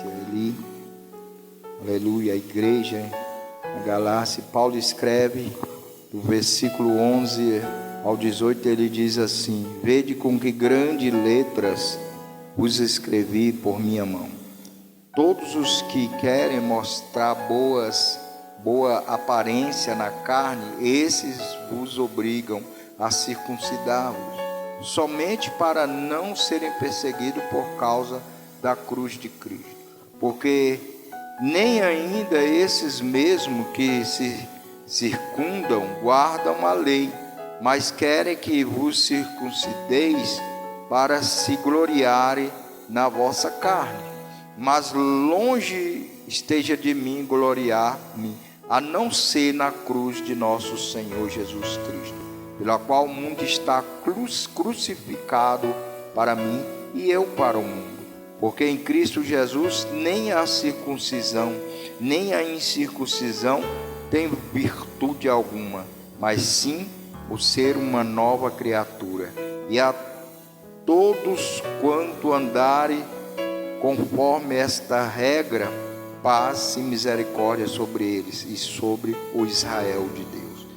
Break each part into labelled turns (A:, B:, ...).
A: Galácia. Ele, aleluia, a igreja na Galácia, Paulo escreve do versículo 11 ao 18, ele diz assim: vede com que grandes letras vos escrevi por minha mão. Todos os que querem mostrar boa aparência na carne, esses vos obrigam a circuncidar-vos, somente para não serem perseguidos por causa da cruz de Cristo. Porque nem ainda esses mesmos que se circundam guardam a lei, mas querem que vos circuncideis para se gloriarem na vossa carne. Mas longe esteja de mim gloriar-me, a não ser na cruz de nosso Senhor Jesus Cristo, pela qual o mundo está crucificado para mim e eu para o mundo. Porque em Cristo Jesus nem a circuncisão, nem a incircuncisão tem virtude alguma, mas sim o ser uma nova criatura. E a todos quanto andarem conforme esta regra, paz e misericórdia sobre eles e sobre o Israel de Deus.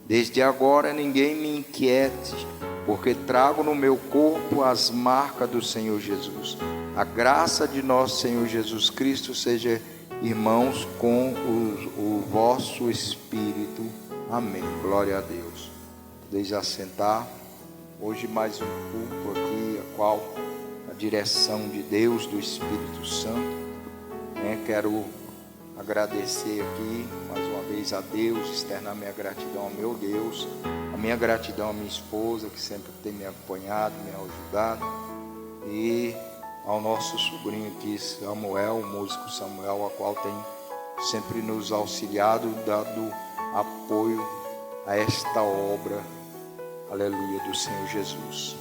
A: Desde agora ninguém me inquiete, porque trago no meu corpo as marcas do Senhor Jesus. A graça de nosso Senhor Jesus Cristo seja, irmãos, com o vosso espírito. Amém. Glória a Deus. Podeis assentar. Hoje mais um culto aqui, a qual a direção de Deus, do Espírito Santo. Quero agradecer aqui mais uma vez a Deus, externar minha gratidão ao meu Deus, a minha gratidão à minha esposa, que sempre tem me acompanhado, me ajudado, e ao nosso sobrinho aqui, Samuel, o músico Samuel, a qual tem sempre nos auxiliado, dado apoio a esta obra, aleluia, do Senhor Jesus.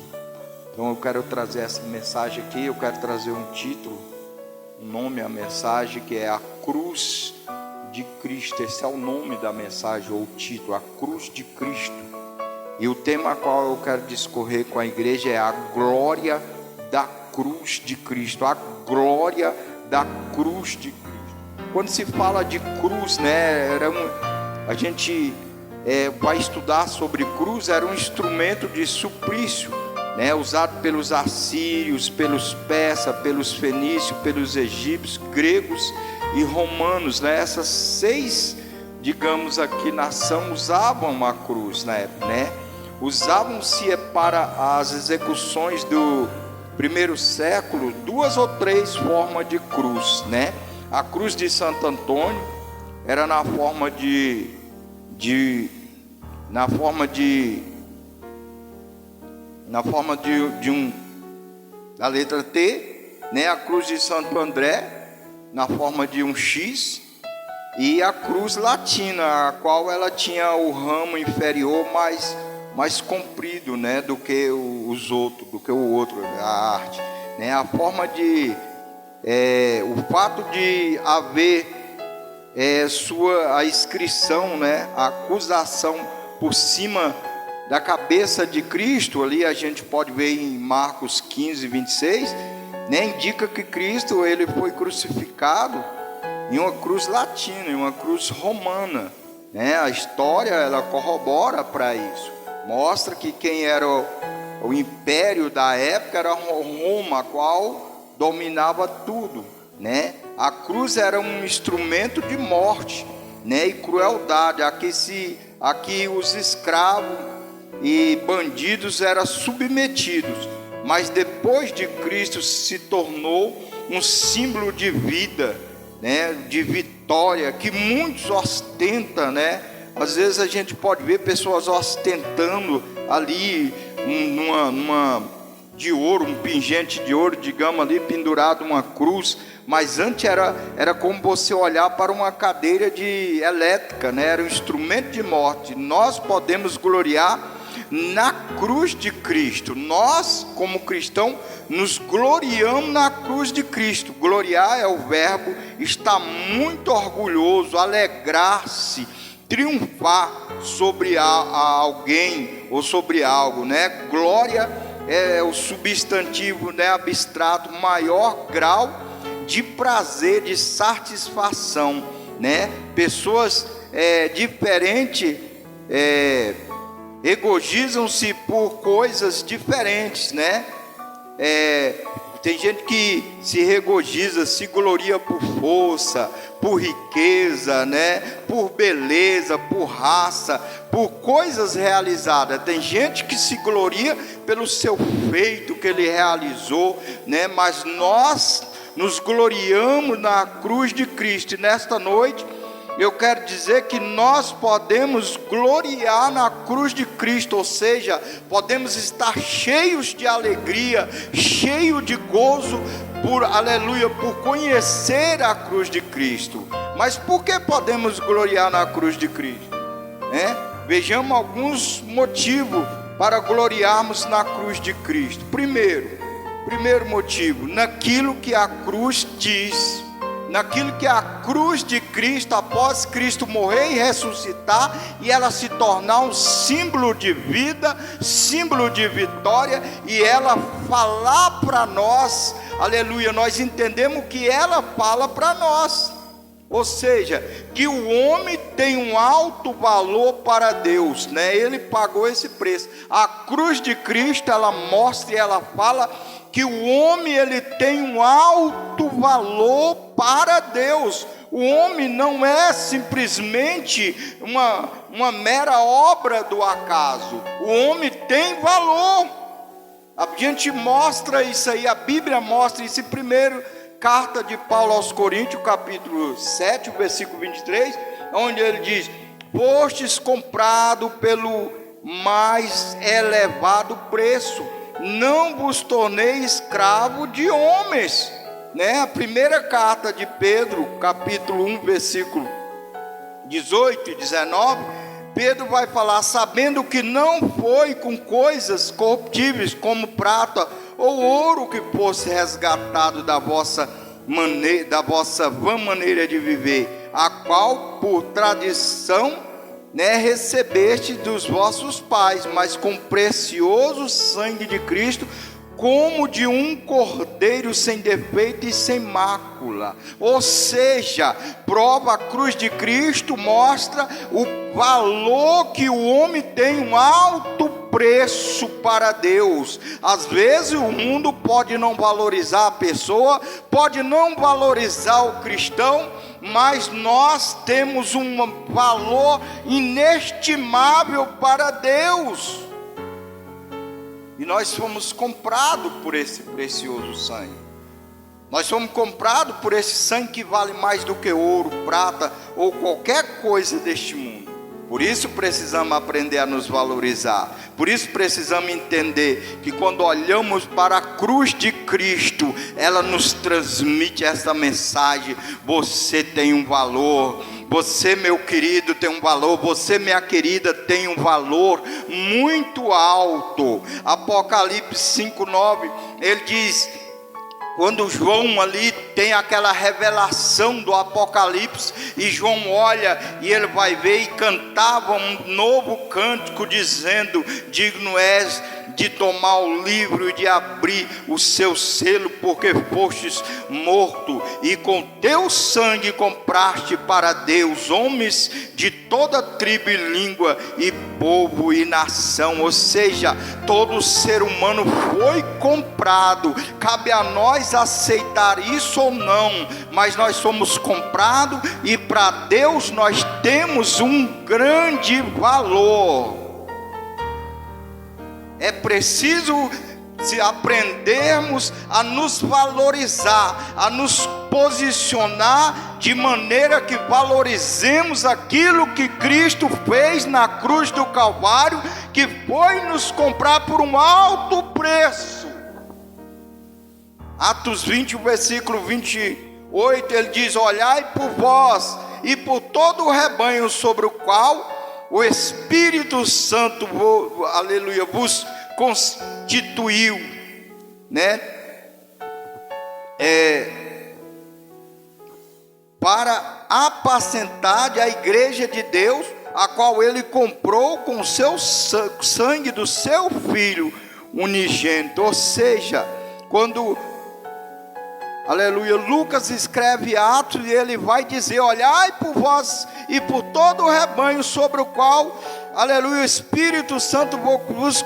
A: Então eu quero trazer essa mensagem aqui, eu quero trazer um título, um nome à mensagem, que é a cruz de Cristo. Esse é o nome da mensagem, ou o título, a cruz de Cristo. E o tema a qual eu quero discorrer com a igreja é a glória da cruz de Cristo, a glória da cruz de Cristo. Quando se fala de cruz, a gente vai estudar sobre cruz, era um instrumento de suplício, usado pelos assírios, pelos persas, pelos fenícios, pelos egípcios, gregos e romanos, Essas 6, digamos aqui, nação usavam a cruz na época, Usavam-se para as execuções do primeiro século 2 ou 3 formas de cruz, A cruz de Santo Antônio era na forma da letra T, A cruz de Santo André na forma de um X, e a cruz latina, a qual ela tinha o ramo inferior mais comprido, do que os outros, do que o outro, a arte, A forma o fato de haver a inscrição, a acusação por cima da cabeça de Cristo, ali a gente pode ver em Marcos 15, 26, indica que Cristo ele foi crucificado em uma cruz latina, em uma cruz romana, A história ela corrobora para isso, mostra que quem era o império da época era Roma, a qual dominava tudo, A cruz era um instrumento de morte, e crueldade, aqui os escravos e bandidos eram submetidos, mas depois de Cristo se tornou um símbolo de vida, de vitória, que muitos ostentam, Às vezes a gente pode ver pessoas ostentando ali de ouro, um pingente de ouro, digamos ali, pendurado uma cruz, mas antes era como você olhar para uma cadeira elétrica, Era um instrumento de morte. Nós podemos gloriar na cruz de Cristo. Nós, como cristãos, nos gloriamos na cruz de Cristo. Gloriar é o verbo estar muito orgulhoso, alegrar-se, triunfar sobre alguém ou sobre algo, Glória é o substantivo, abstrato, maior grau de prazer, de satisfação, né? Pessoas diferentes regozijam-se por coisas diferentes, né? Tem gente que se regozija, se gloria por força, por riqueza, né? Por beleza, por raça, por coisas realizadas. Tem gente que se gloria pelo seu feito que ele realizou, né? Mas nós nos gloriamos na cruz de Cristo. E nesta noite eu quero dizer que nós podemos gloriar na cruz de Cristo, ou seja, podemos estar cheios de alegria, cheios de gozo, aleluia, por conhecer a cruz de Cristo. Mas por que podemos gloriar na cruz de Cristo? Vejamos alguns motivos para gloriarmos na cruz de Cristo. Primeiro motivo, naquilo que a cruz diz. Naquilo que a cruz de Cristo, após Cristo morrer e ressuscitar, e ela se tornar um símbolo de vida, símbolo de vitória, e ela falar para nós, aleluia, nós entendemos que ela fala para nós, ou seja, que o homem tem um alto valor para Deus, né? Ele pagou esse preço. A cruz de Cristo, ela mostra e ela fala que o homem, ele tem um alto valor para Deus. O homem não é simplesmente uma mera obra do acaso. O homem tem valor. A gente mostra isso aí, a Bíblia mostra isso em primeiro carta de Paulo aos Coríntios, capítulo 7, versículo 23, onde ele diz: fostes comprado pelo mais elevado preço, não vos tornei escravo de homens, né? A primeira carta de Pedro, capítulo 1, versículo 18 e 19, Pedro vai falar: sabendo que não foi com coisas corruptíveis como prata ou ouro que fosse resgatado da vossa vã maneira de viver, a qual por tradição, né, recebeste dos vossos pais, mas com precioso sangue de Cristo, como de um cordeiro sem defeito e sem mácula. Ou seja, prova a cruz de Cristo, mostra o valor que o homem tem, um alto preço para Deus. Às vezes o mundo pode não valorizar a pessoa, pode não valorizar o cristão, mas nós temos um valor inestimável para Deus. E nós fomos comprados por esse precioso sangue. Nós fomos comprados por esse sangue que vale mais do que ouro, prata ou qualquer coisa deste mundo. Por isso precisamos aprender a nos valorizar. Por isso precisamos entender que quando olhamos para a cruz de Cristo, ela nos transmite essa mensagem: você tem um valor. Você, meu querido, tem um valor. Você, minha querida, tem um valor muito alto. Apocalipse 5:9, ele diz, quando João ali tem aquela revelação do Apocalipse, e João olha e ele vai ver, e cantava um novo cântico dizendo: digno és de tomar o livro e de abrir o seu selo, porque fostes morto e com teu sangue compraste para Deus homens de toda tribo e língua e povo e nação. Ou seja, todo ser humano foi comprado. Cabe a nós aceitar isso ou não, mas nós somos comprados, e para Deus nós temos um grande valor. É preciso se aprendermos a nos valorizar, a nos posicionar de maneira que valorizemos aquilo que Cristo fez na cruz do Calvário, que foi nos comprar por um alto preço. Atos 20, versículo 28, ele diz: olhai por vós e por todo o rebanho sobre o qual o Espírito Santo, aleluia, vos constituiu, né? Para apacentar a igreja de Deus, a qual ele comprou com o seu sangue do seu Filho unigênito. Ou seja, quando Aleluia. Lucas escreve Atos e ele vai dizer: olhai por vós e por todo o rebanho sobre o qual, aleluia, o Espírito Santo vos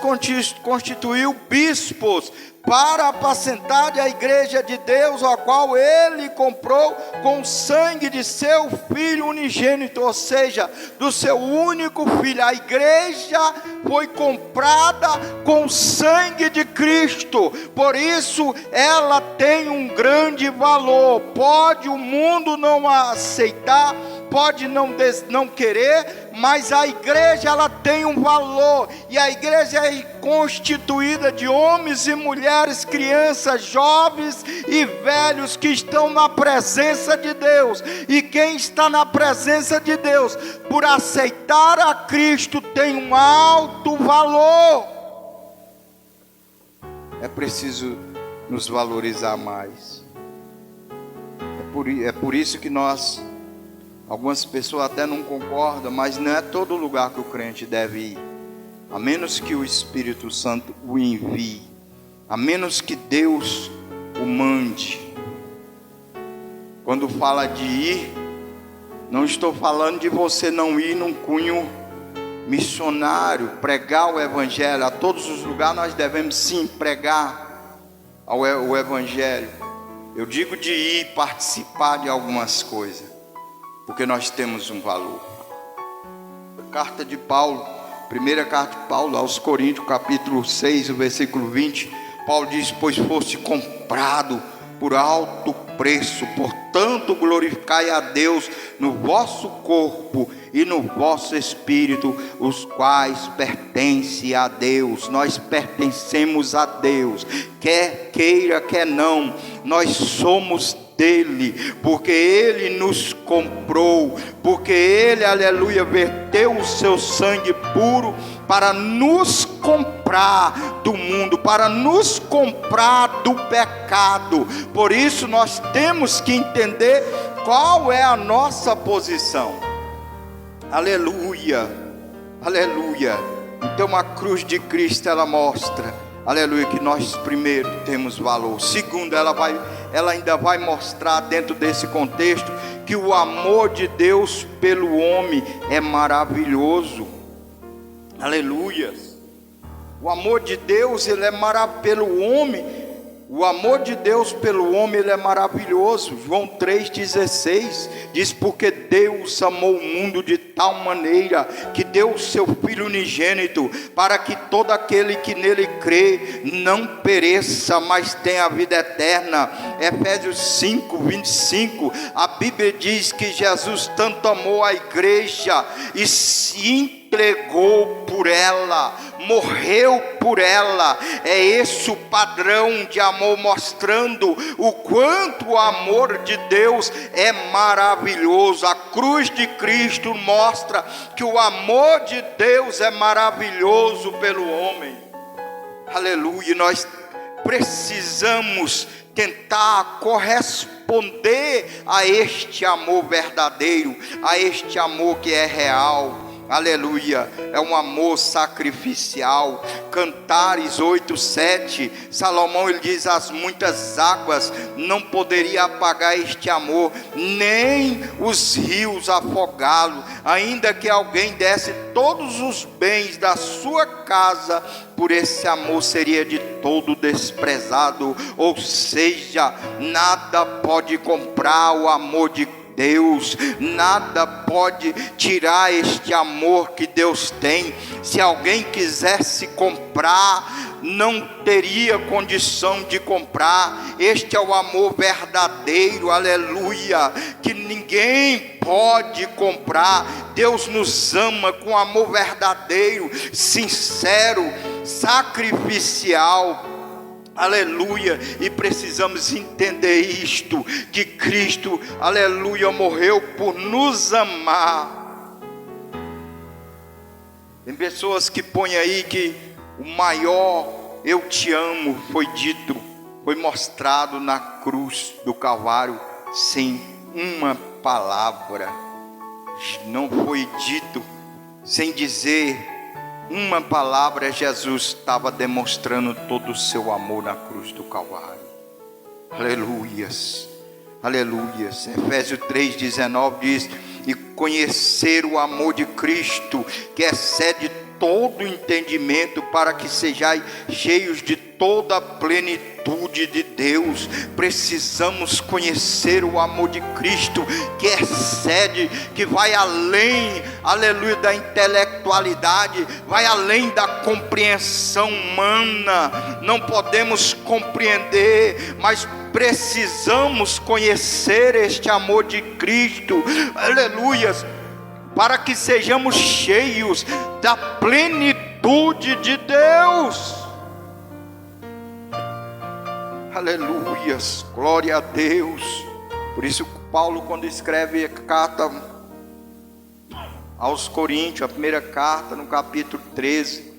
A: constituiu bispos, para apacentar a igreja de Deus, a qual ele comprou com o sangue de seu Filho unigênito, ou seja, do seu único Filho. A igreja foi comprada com o sangue de Cristo, por isso ela tem um grande valor. Pode o mundo não aceitar, pode não querer, mas a igreja ela tem um valor, e a igreja é constituída de homens e mulheres, crianças, jovens e velhos que estão na presença de Deus. E quem está na presença de Deus, por aceitar a Cristo, tem um alto valor. É preciso nos valorizar mais. É por isso que algumas pessoas até não concordam, mas não é todo lugar que o crente deve ir, a menos que o Espírito Santo o envie, a menos que Deus o mande. Quando fala de ir, não estou falando de você não ir num cunho missionário, pregar o Evangelho. A todos os lugares nós devemos sim pregar o Evangelho. Eu digo de ir participar de algumas coisas, porque nós temos um valor. Carta de Paulo, primeira carta de Paulo aos Coríntios, capítulo 6, o versículo 20, Paulo diz: pois foste comprado por alto preço, portanto glorificai a Deus no vosso corpo e no vosso espírito, os quais pertencem a Deus. Nós pertencemos a Deus, quer queira, quer não, nós somos dele, porque ele nos comprou, porque ele, aleluia, verteu o seu sangue puro para nos comprar do mundo, para nos comprar do pecado. Por isso nós temos que entender qual é a nossa posição. Aleluia, aleluia. Então a cruz de Cristo, ela mostra, aleluia, que nós primeiro temos valor. Segundo, ela ainda vai mostrar dentro desse contexto que o amor de Deus pelo homem é maravilhoso. Aleluia. O amor de Deus, ele é maravilhoso pelo homem. O amor de Deus pelo homem, ele é maravilhoso. João 3,16 diz: porque Deus amou o mundo de tal maneira que deu o seu Filho unigênito, para que todo aquele que nele crê não pereça, mas tenha a vida eterna. Efésios 5:25, a Bíblia diz que Jesus tanto amou a igreja e se entregou por ela, morreu por ela. É esse o padrão de amor, mostrando o quanto o amor de Deus é maravilhoso. A cruz de Cristo mostra que o amor de Deus é maravilhoso pelo homem. Aleluia. Nós precisamos tentar corresponder a este amor verdadeiro, a este amor que é real. Aleluia, é um amor sacrificial. Cantares 8:7, Salomão ele diz: as muitas águas não poderiam apagar este amor, nem os rios afogá-lo. Ainda que alguém desse todos os bens da sua casa, por esse amor seria de todo desprezado. Ou seja, nada pode comprar o amor de Deus, nada pode tirar este amor que Deus tem. Se alguém quisesse comprar, não teria condição de comprar. Este é o amor verdadeiro, aleluia, que ninguém pode comprar. Deus nos ama com amor verdadeiro, sincero, sacrificial. Aleluia, e precisamos entender isto, que Cristo, aleluia, morreu por nos amar. Tem pessoas que põem aí que o maior eu te amo foi dito, foi mostrado na cruz do Calvário, sem uma palavra. Não foi dito, sem dizer uma palavra. Jesus estava demonstrando todo o seu amor na cruz do Calvário. Aleluias, aleluias. Efésios 3,19 diz: e conhecer o amor de Cristo, que excede todo entendimento, para que sejais cheios de toda a plenitude de Deus. Precisamos conhecer o amor de Cristo, que excede, que vai além, aleluia, da intelectualidade, vai além da compreensão humana. Não podemos compreender, mas precisamos conhecer este amor de Cristo, aleluias, para que sejamos cheios da plenitude de Deus. Aleluias, glória a Deus. Por isso Paulo, quando escreve a carta aos Coríntios, a primeira carta, no capítulo 13,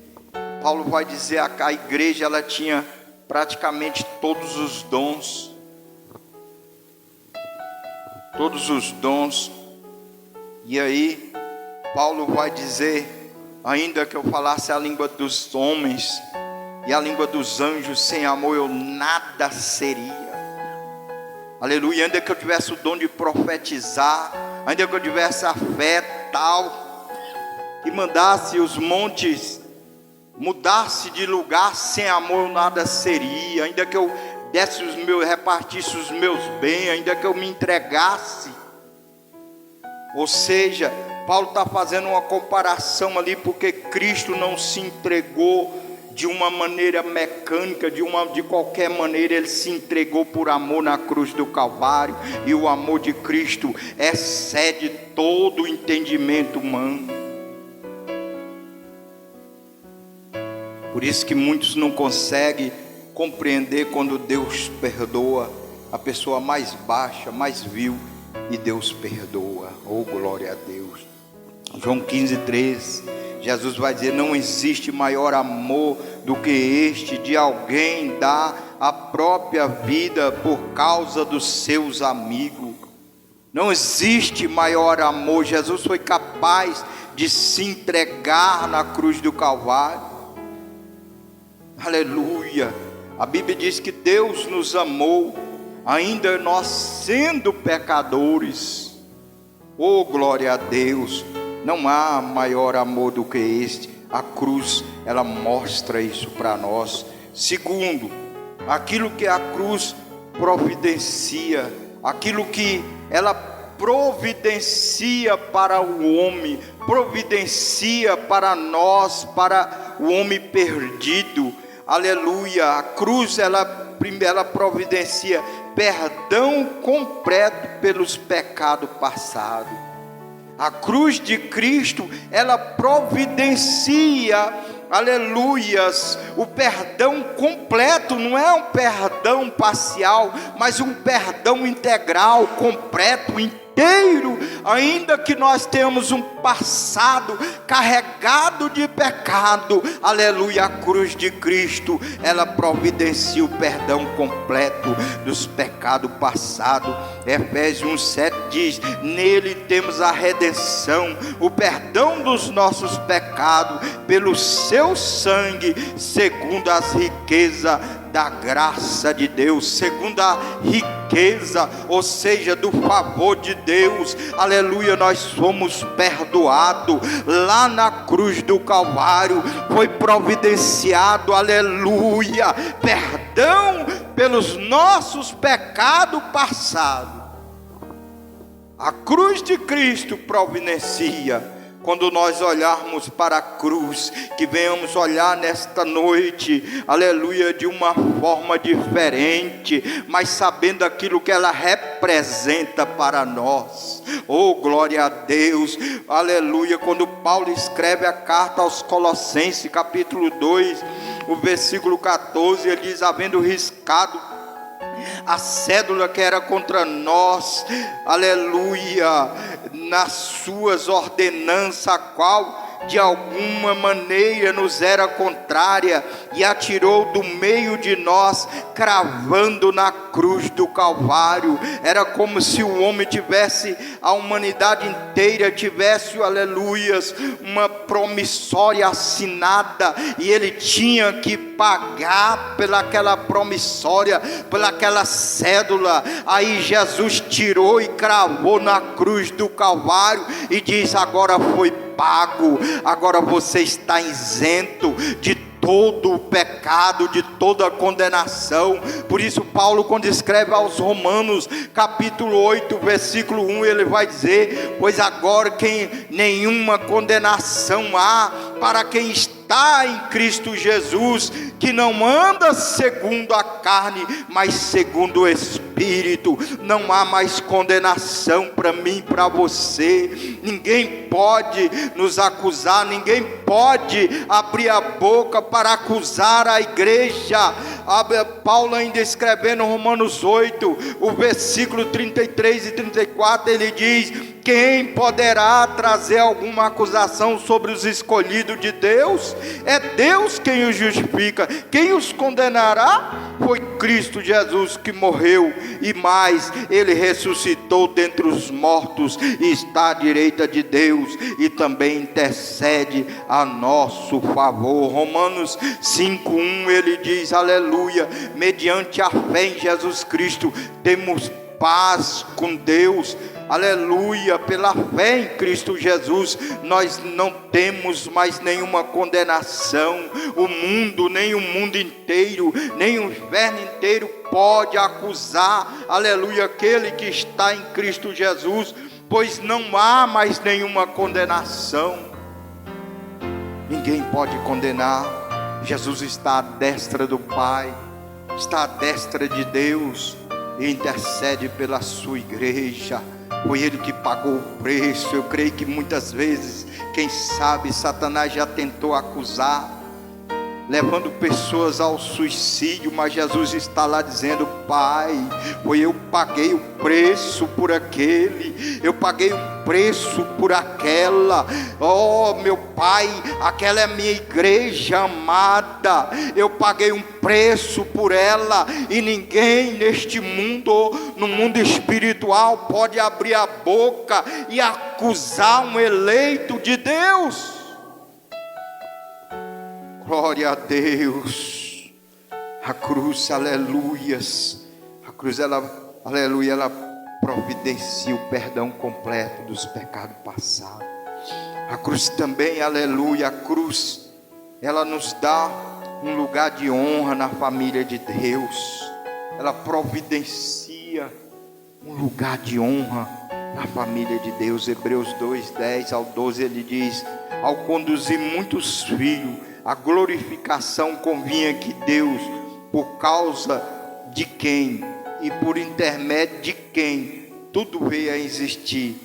A: Paulo vai dizer que a igreja, ela tinha praticamente todos os dons. Todos os dons. E aí Paulo vai dizer: ainda que eu falasse a língua dos homens e a língua dos anjos, sem amor eu nada seria. Aleluia. Ainda que eu tivesse o dom de profetizar, ainda que eu tivesse a fé tal, que mandasse os montes, mudasse de lugar, sem amor eu nada seria. Ainda que eu desse os meus, repartisse os meus bens, ainda que eu me entregasse. Ou seja, Paulo está fazendo uma comparação ali, porque Cristo não se entregou de uma maneira mecânica, de qualquer maneira. Ele se entregou por amor na cruz do Calvário, e o amor de Cristo excede todo o entendimento humano. Por isso que muitos não conseguem compreender quando Deus perdoa a pessoa mais baixa, mais vil, e Deus perdoa. Oh, glória a Deus. João 15:13, Jesus vai dizer: não existe maior amor do que este, de alguém dar a própria vida por causa dos seus amigos. Não existe maior amor. Jesus foi capaz de se entregar na cruz do Calvário. Aleluia. A Bíblia diz que Deus nos amou ainda nós sendo pecadores. Oh, glória a Deus. Não há maior amor do que este. A cruz, ela mostra isso para nós. Segundo, aquilo que a cruz providencia, aquilo que ela providencia para o homem, providencia para nós, para o homem perdido. Aleluia. A cruz, ela providencia perdão completo pelos pecados passados. A cruz de Cristo, ela providencia, aleluias, o perdão completo. Não é um perdão parcial, mas um perdão integral, completo, inteiro. Ainda que nós tenhamos um passado carregado de pecado, aleluia, a cruz de Cristo, ela providencia o perdão completo dos pecados passados. Efésios 1:7 diz: nele temos a redenção, o perdão dos nossos pecados, pelo seu sangue, segundo as riquezas da graça de Deus, segundo a riqueza, ou seja, do favor de Deus. Aleluia, nós somos perdoados. Lá na cruz do Calvário foi providenciado, aleluia, perdão pelos nossos pecados passados. A cruz de Cristo providencia. Quando nós olharmos para a cruz, que venhamos olhar nesta noite, aleluia, de uma forma diferente, mas sabendo aquilo que ela representa para nós. Oh, glória a Deus, aleluia. Quando Paulo escreve a carta aos Colossenses, capítulo 2, o versículo 14, ele diz: havendo riscado a cédula que era contra nós, aleluia, nas suas ordenanças, a qual de alguma maneira nos era contrária e a tirou do meio de nós, cravando na cruz do Calvário. Era como se o homem tivesse, a humanidade inteira tivesse, aleluias, uma promissória assinada, e ele tinha que pagar pelaquela promissória, pelaquela cédula. Aí Jesus tirou e cravou na cruz do Calvário e diz: agora foi pago, agora você está isento de todo o pecado, de toda a condenação. Por isso Paulo, quando escreve aos Romanos, capítulo 8, versículo 1, ele vai dizer: pois agora nenhuma condenação há para quem está em Cristo Jesus, que não anda segundo a carne, mas segundo o Espírito. Não há mais condenação para mim, para você. Ninguém pode nos acusar, ninguém pode abrir a boca para acusar a igreja. Paulo, ainda escrevendo Romanos 8, o versículo 33 e 34, ele diz: quem poderá trazer alguma acusação sobre os escolhidos de Deus? É Deus quem os justifica. Quem os condenará? Foi Cristo Jesus, que morreu, e mais, ele ressuscitou dentre os mortos e está à direita de Deus, e também intercede a nosso favor. Romanos 5:1, ele diz, aleluia: mediante a fé em Jesus Cristo temos paz com Deus. Aleluia, pela fé em Cristo Jesus, nós não temos mais nenhuma condenação. O mundo, nem o mundo inteiro, nem o inferno inteiro pode acusar, aleluia, aquele que está em Cristo Jesus, pois não há mais nenhuma condenação. Ninguém pode condenar. Jesus está à destra do Pai, está à destra de Deus e intercede pela sua igreja. Foi ele que pagou o preço. Eu creio que muitas vezes, quem sabe, Satanás já tentou acusar, levando pessoas ao suicídio, mas Jesus está lá dizendo: Pai, foi eu que paguei o preço por aquele, eu paguei o preço por aquela. Oh meu Pai, aquela é a minha igreja amada, eu paguei um preço por ela, e ninguém neste mundo, no mundo espiritual, pode abrir a boca e acusar um eleito de Deus. Glória a Deus. A cruz, aleluias, a cruz, ela, aleluia, ela providencia o perdão completo dos pecados passados. A cruz também, aleluia, a cruz, ela nos dá um lugar de honra na família de Deus. Ela providencia um lugar de honra na família de Deus. Hebreus 2:10 ao 12, ele diz: ao conduzir muitos filhos, a glorificação convinha que Deus, por causa de quem e por intermédio de quem tudo veio a existir,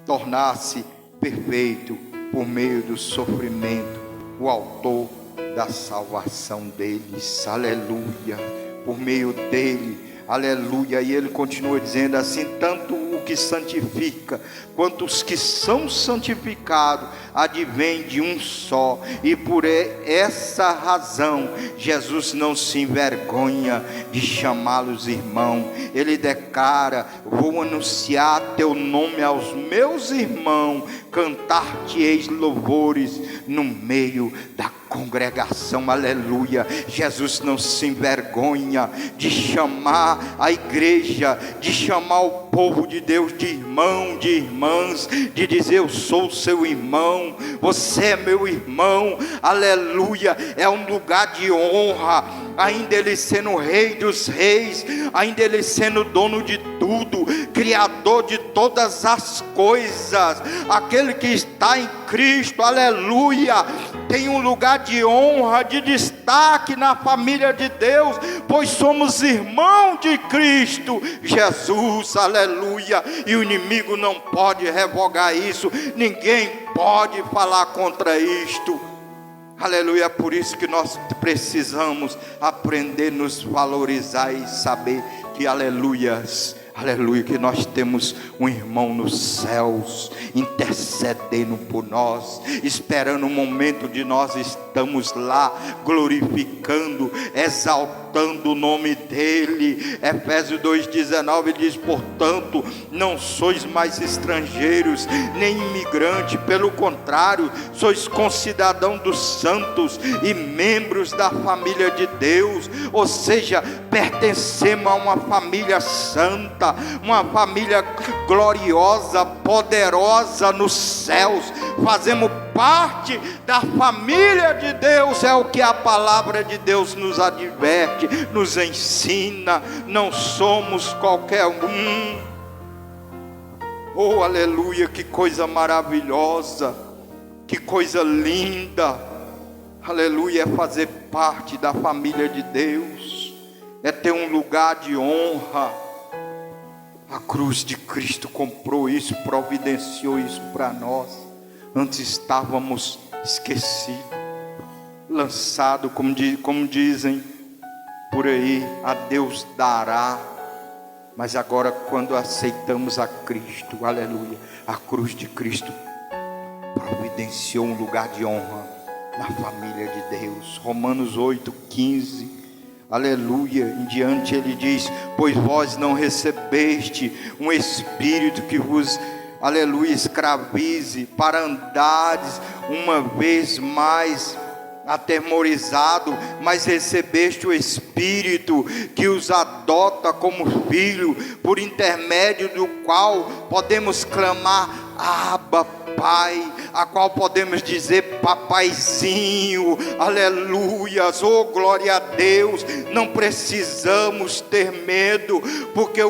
A: tornasse perfeito por meio do sofrimento, o autor da salvação deles. Aleluia, por meio dele, aleluia. E ele continua dizendo assim: tanto o que santifica quanto os que são santificados advém de um só, e por essa razão Jesus não se envergonha de chamá-los irmão. Ele declara: vou anunciar teu nome aos meus irmãos, cantar-te-eis louvores no meio da congregação. Aleluia. Jesus não se envergonha de chamar a igreja, de chamar o povo de Deus de irmão, de irmãs, de dizer: eu sou seu irmão, você é meu irmão. Aleluia. É um lugar de honra, ainda ele sendo o rei dos reis, ainda ele sendo dono de tudo, criador de todas as coisas, aquele que está em Cristo, aleluia, tem um lugar de honra, de destaque na família de Deus, pois somos irmãos de Cristo Jesus, aleluia. E o inimigo não pode revogar isso, ninguém pode falar contra isto. Aleluia. É por isso que nós precisamos aprender a nos valorizar e saber que, aleluias, Aleluia, que nós temos um irmão nos céus, intercedendo por nós, esperando o momento de nós estamos lá, glorificando, exaltando o nome dEle. Efésios 2,19 diz: portanto, não sois mais estrangeiros, nem imigrantes, pelo contrário, sois concidadão dos santos e membros da família de Deus, ou seja, pertencemos a uma família santa, uma família gloriosa, poderosa nos céus, fazemos parte da família de Deus. É o que a palavra de Deus nos adverte, nos ensina. Não somos qualquer um. Oh, aleluia, que coisa maravilhosa, que coisa linda. Aleluia, é fazer parte da família de Deus, é ter um lugar de honra. A cruz de Cristo comprou isso, providenciou isso para nós. Antes estávamos esquecidos, lançados, como dizem por aí, a Deus dará. Mas agora, quando aceitamos a Cristo, aleluia, a cruz de Cristo providenciou um lugar de honra na família de Deus. Romanos 8,15, aleluia, em diante ele diz: pois vós não recebeste um espírito que vos, aleluia, escravize, para andares uma vez mais atemorizado, mas recebeste o Espírito que os adota como filho, por intermédio do qual podemos clamar: Abba, Pai, a qual podemos dizer papaizinho. Aleluias, oh glória a Deus. Não precisamos ter medo, porque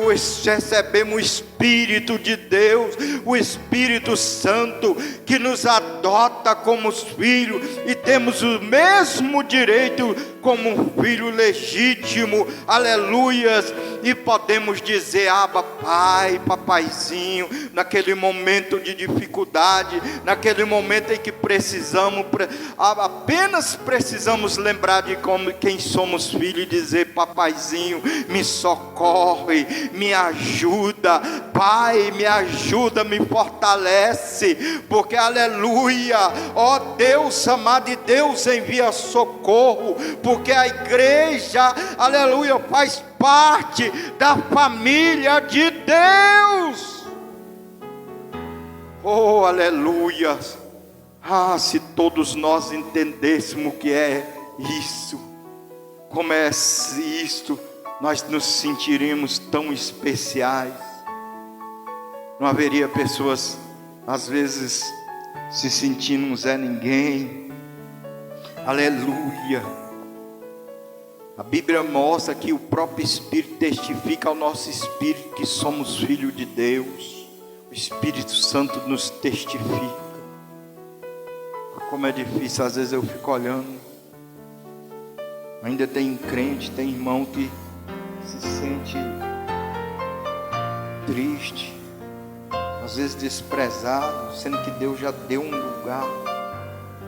A: recebemos o Espírito de Deus, o Espírito Santo, que nos adota como filhos, e temos o mesmo direito como um filho legítimo. Aleluias, e podemos dizer: Abba, Pai, papaizinho, naquele momento de dificuldade, naquele momento em que precisamos, apenas precisamos lembrar de quem somos filhos, e dizer: papaizinho, me socorre, me ajuda, Pai, me ajuda, me fortalece, porque aleluia, ó Deus amado, e Deus envia socorro, porque a igreja, aleluia, faz parte da família de Deus. Oh, aleluia. Ah, se todos nós entendêssemos o que é isso, como é isto, nós nos sentiríamos tão especiais. Não haveria pessoas, às vezes, se sentindo um Zé Ninguém. Aleluia. A Bíblia mostra que o próprio Espírito testifica ao nosso espírito que somos filhos de Deus. O Espírito Santo nos testifica. Como é difícil, às vezes eu fico olhando. Ainda tem crente, tem irmão que se sente triste, às vezes desprezado, sendo que Deus já deu um lugar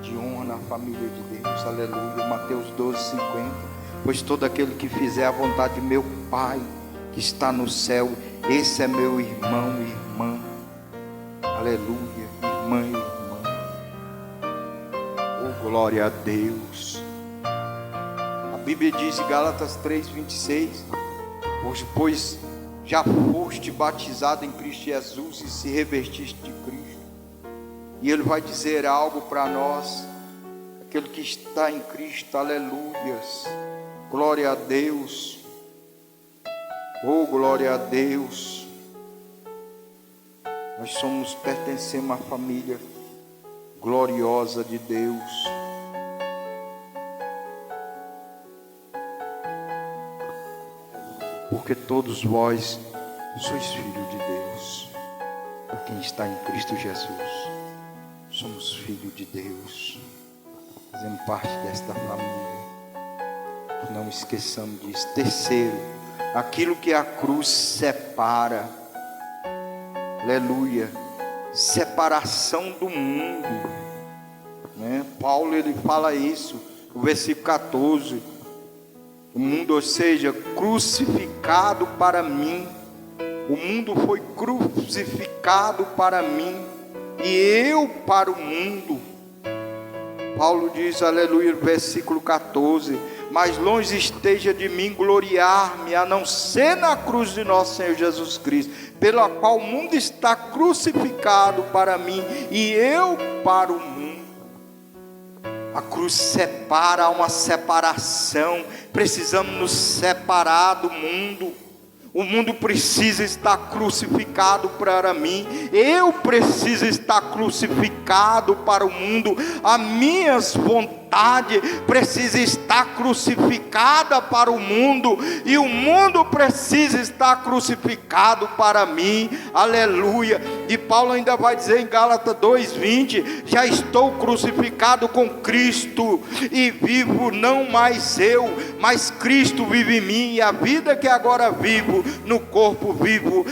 A: de honra na família de Deus. Aleluia. Mateus 12:50. Pois todo aquele que fizer a vontade de meu Pai que está no céu, esse é meu irmão e irmã. Aleluia, irmã e irmã. Oh, glória a Deus. A Bíblia diz em Gálatas 3:26: pois já foste batizado em Cristo Jesus e se revestiste de Cristo. E Ele vai dizer algo para nós: aquele que está em Cristo, aleluias, glória a Deus, oh glória a Deus. Nós pertencemos à família gloriosa de Deus. Porque todos vós sois filhos de Deus, por quem está em Cristo Jesus. Somos filhos de Deus, fazemos parte desta família. Não esqueçamos disso. Terceiro, aquilo que a cruz separa, aleluia, separação do mundo, né? Paulo ele fala isso, no versículo 14: o mundo, ou seja, crucificado para mim, O mundo foi crucificado para mim e eu para o mundo. Paulo diz, aleluia, versículo 14: mas longe esteja de mim gloriar-me, a não ser na cruz de nosso Senhor Jesus Cristo, pela qual o mundo está crucificado para mim e eu para o mundo. A cruz separa, há uma separação. Precisamos nos separar do mundo. O mundo precisa estar crucificado para mim, eu preciso estar crucificado para o mundo. As minhas vontades precisam estar crucificadas para o mundo, e o mundo precisa estar crucificado para mim, aleluia. E Paulo ainda vai dizer em Gálatas 2:20: já estou crucificado com Cristo, e vivo não mais eu, mas Cristo vive em mim, e a vida que agora vivo no corpo vivo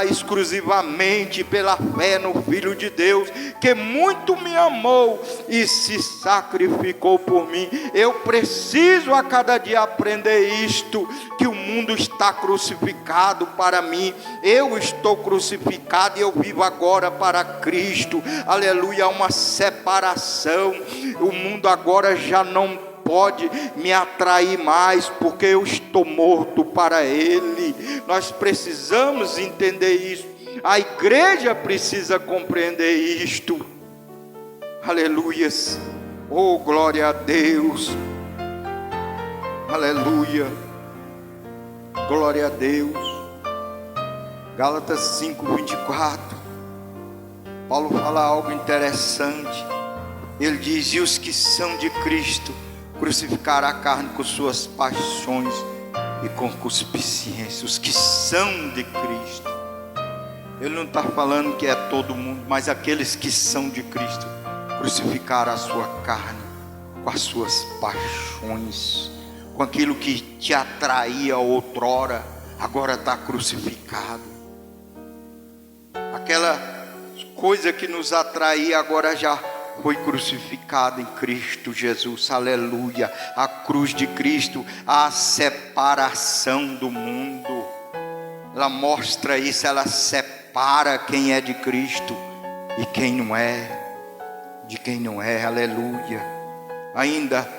A: exclusivamente pela fé no Filho de Deus, que muito me amou e se sacrificou por mim. Eu preciso a cada dia aprender isto, que o mundo está crucificado para mim, eu estou crucificado e eu vivo agora para Cristo, aleluia. Há uma separação. O mundo agora já não pode me atrair mais, porque eu estou morto para Ele. Nós precisamos entender isso. A igreja precisa compreender isto. Aleluias. Oh, glória a Deus. Aleluia. Glória a Deus. Gálatas 5:24. Paulo fala algo interessante. Ele diz: e os que são de Cristo crucificará a carne com suas paixões e concupiscências. Os que são de Cristo. Ele não está falando que é todo mundo, mas aqueles que são de Cristo crucificaram a sua carne com as suas paixões, com aquilo que te atraía outrora, agora está crucificado. Aquela coisa que nos atraía agora já foi crucificado em Cristo Jesus, aleluia. A cruz de Cristo, a separação do mundo, ela mostra isso, ela separa quem é de Cristo e quem não é, de quem não é, aleluia. Ainda,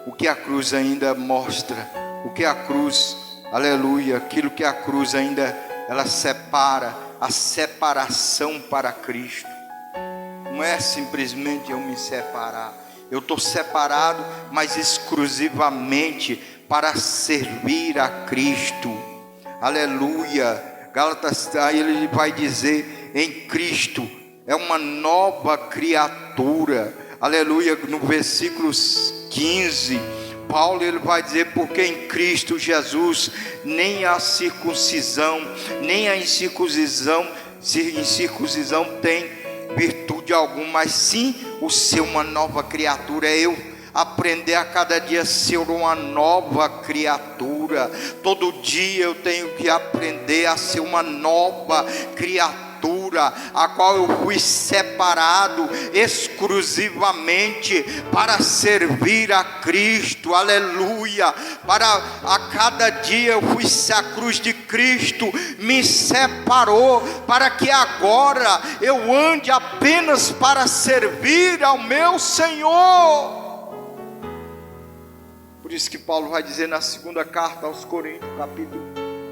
A: o que a cruz ainda mostra, o que a cruz, aleluia, aquilo que a cruz ainda, ela separa, a separação para Cristo. Não é simplesmente eu me separar, eu estou separado, mas exclusivamente para servir a Cristo, aleluia. Gálatas, aí ele vai dizer, em Cristo é uma nova criatura, aleluia. No versículo 15, Paulo ele vai dizer, porque em Cristo Jesus nem a circuncisão, nem a incircuncisão tem virtude alguma, mas sim o ser uma nova criatura. É eu aprender a cada dia ser uma nova criatura. Todo dia eu tenho que aprender a ser uma nova criatura, a qual eu fui separado exclusivamente para servir a Cristo, aleluia. Para a cada dia eu fui, a cruz de Cristo me separou, para que agora eu ande apenas para servir ao meu Senhor. Por isso que Paulo vai dizer na segunda carta aos Coríntios, capítulo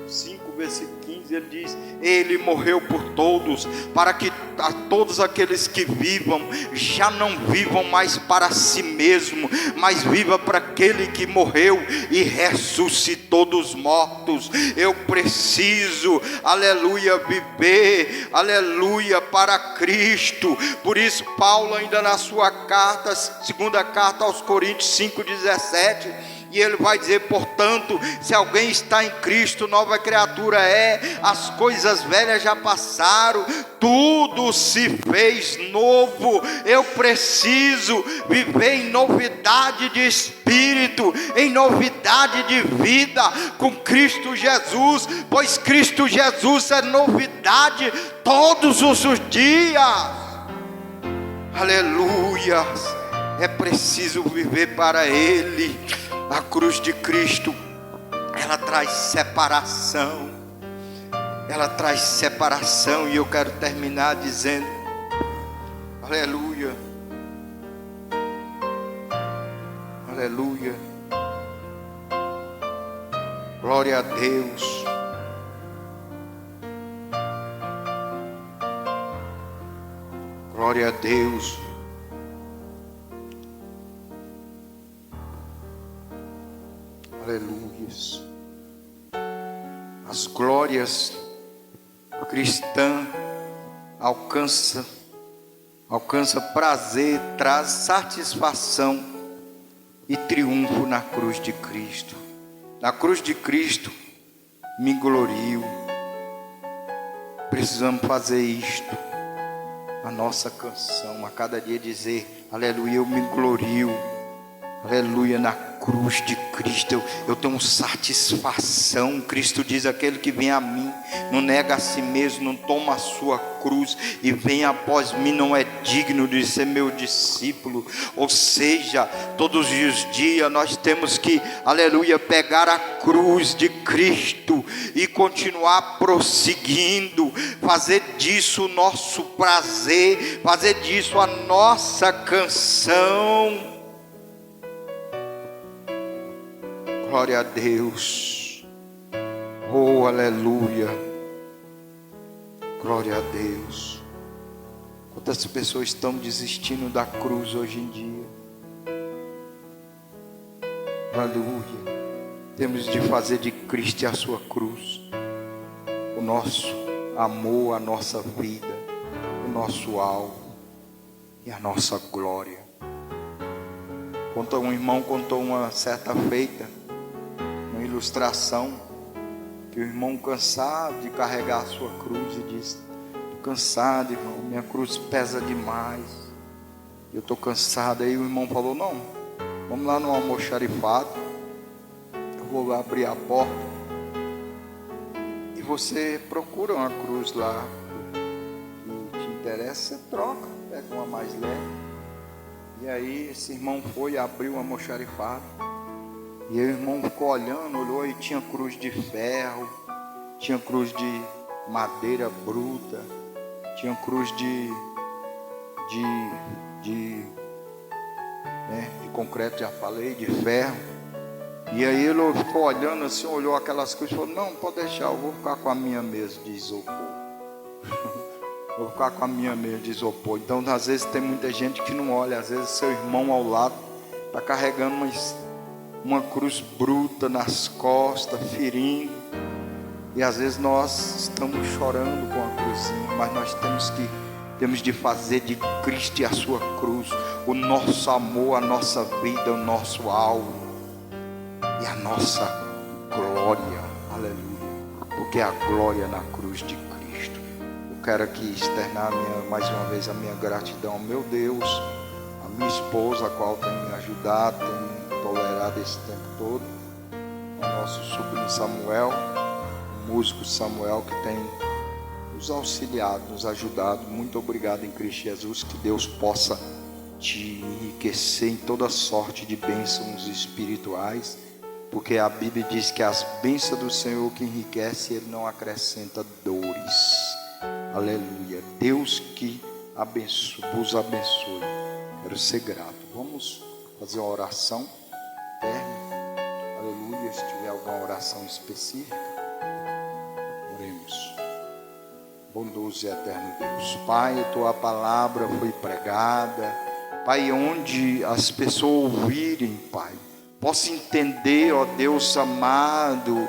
A: 5, versículo 15, ele diz: ele morreu por todos, para que a todos aqueles que vivam, já não vivam mais para si mesmo, mas viva para aquele que morreu e ressuscitou dos mortos. Eu preciso, aleluia, viver, aleluia, para Cristo. Por isso Paulo ainda na sua carta, segunda carta aos Coríntios 5:17, e ele vai dizer: portanto, se alguém está em Cristo, nova criatura é, as coisas velhas já passaram, tudo se fez novo. Eu preciso viver em novidade de espírito, em novidade de vida com Cristo Jesus, pois Cristo Jesus é novidade todos os dias, aleluia. É preciso viver para Ele. A cruz de Cristo, ela traz separação, ela traz separação. E eu quero terminar dizendo: aleluia, aleluia, glória a Deus. Glória a Deus. Aleluias. As glórias cristãs alcança prazer, traz satisfação e triunfo na cruz de Cristo. Na cruz de Cristo me glorio. Precisamos fazer isto. A nossa canção, a cada dia dizer: aleluia, eu me glorio, aleluia, na cruz de Cristo, eu tenho satisfação. Cristo diz: aquele que vem a mim, não nega a si mesmo, não toma a sua cruz e vem após mim, não é digno de ser meu discípulo. Ou seja, todos os dias nós temos que, aleluia, pegar a cruz de Cristo e continuar prosseguindo, fazer disso o nosso prazer, fazer disso a nossa canção. Glória a Deus. Oh, aleluia. Glória a Deus. Quantas pessoas estão desistindo da cruz hoje em dia? Aleluia. Temos de fazer de Cristo a sua cruz, o nosso amor, a nossa vida, o nosso alvo e a nossa glória. Um irmão contou uma certa feita, uma ilustração, que o irmão cansado de carregar a sua cruz e disse: estou cansado, irmão, minha cruz pesa demais, eu estou cansado. Aí o irmão falou: não, vamos lá no almoxarifado, eu vou abrir a porta e você procura uma cruz lá que te interessa, você troca, pega uma mais leve. E aí esse irmão foi e abriu o almoxarifado. E aí o irmão ficou olhando, olhou e tinha cruz de ferro, tinha cruz de madeira bruta, tinha cruz de concreto, já falei, de ferro. E aí ele ficou olhando assim, olhou aquelas cruzes e falou: não, pode deixar, eu vou ficar com a minha mesmo de isopor. Vou ficar com a minha mesmo de isopor. Então às vezes tem muita gente que não olha, às vezes seu irmão ao lado está carregando uma cruz bruta nas costas, ferindo, e às vezes nós estamos chorando com a cruzinha, mas nós temos de fazer de Cristo a sua cruz, o nosso amor, a nossa vida, o nosso alvo e a nossa glória, aleluia, porque a glória na cruz de Cristo. Eu quero aqui externar mais uma vez a minha gratidão ao meu Deus, a minha esposa, a qual tem me ajudado, tem me tolerado esse tempo todo, ao nosso sobrinho Samuel, o músico Samuel, que tem nos auxiliado, nos ajudado. Muito obrigado em Cristo Jesus. Que Deus possa te enriquecer em toda sorte de bênçãos espirituais, porque a Bíblia diz que as bênçãos do Senhor que enriquece, Ele não acrescenta dores. Aleluia. Deus que vos abençoe. Quero ser grato. Vamos fazer uma oração. Aleluia. Se tiver alguma oração específica, oremos. Bondoso e eterno Deus, Pai, a tua palavra foi pregada, Pai, onde as pessoas ouvirem, Pai, possam entender, ó Deus amado,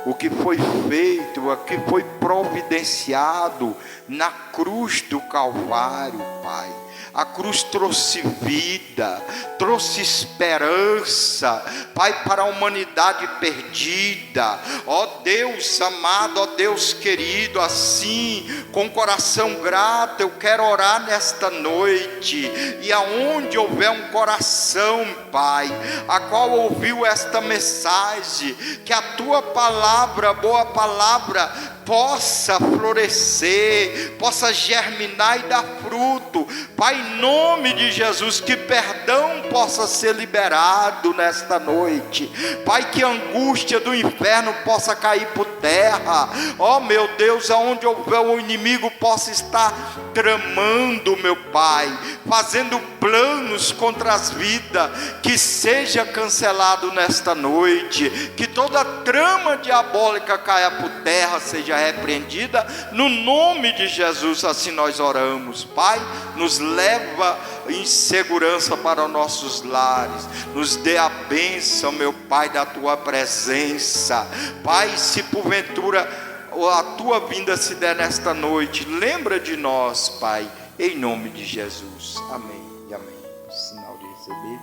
A: o que foi feito, o que foi providenciado na cruz do Calvário, Pai. A cruz trouxe vida, trouxe esperança, Pai, para a humanidade perdida. Ó Deus amado, ó Deus querido, assim, com coração grato, eu quero orar nesta noite. E aonde houver um coração, Pai, a qual ouviu esta mensagem, que a tua palavra, boa palavra, possa florescer, possa germinar e dar fruto. Pai, em nome de Jesus, que perdão possa ser liberado nesta noite. Pai, que a angústia do inferno possa cair por terra. Ó meu Deus, aonde houver o inimigo possa estar tramando, meu Pai, fazendo planos contra as vidas, que seja cancelado nesta noite, que toda trama diabólica caia por terra, seja repreendida, no nome de Jesus. Assim nós oramos. Pai, nos leva em segurança para os nossos lares, nos dê a bênção, meu Pai, da tua presença. Pai, se porventura a tua vinda se der nesta noite, lembra de nós, Pai, em nome de Jesus. Amém e amém. O sinal de receber.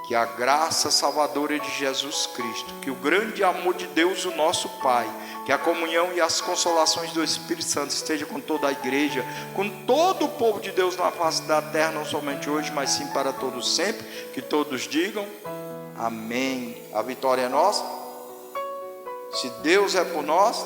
A: Que a graça salvadora de Jesus Cristo, que o grande amor de Deus, o nosso Pai, que a comunhão e as consolações do Espírito Santo esteja com toda a igreja, com todo o povo de Deus na face da terra, não somente hoje, mas sim para todos sempre. Que todos digam amém. A vitória é nossa. Se Deus é por nós,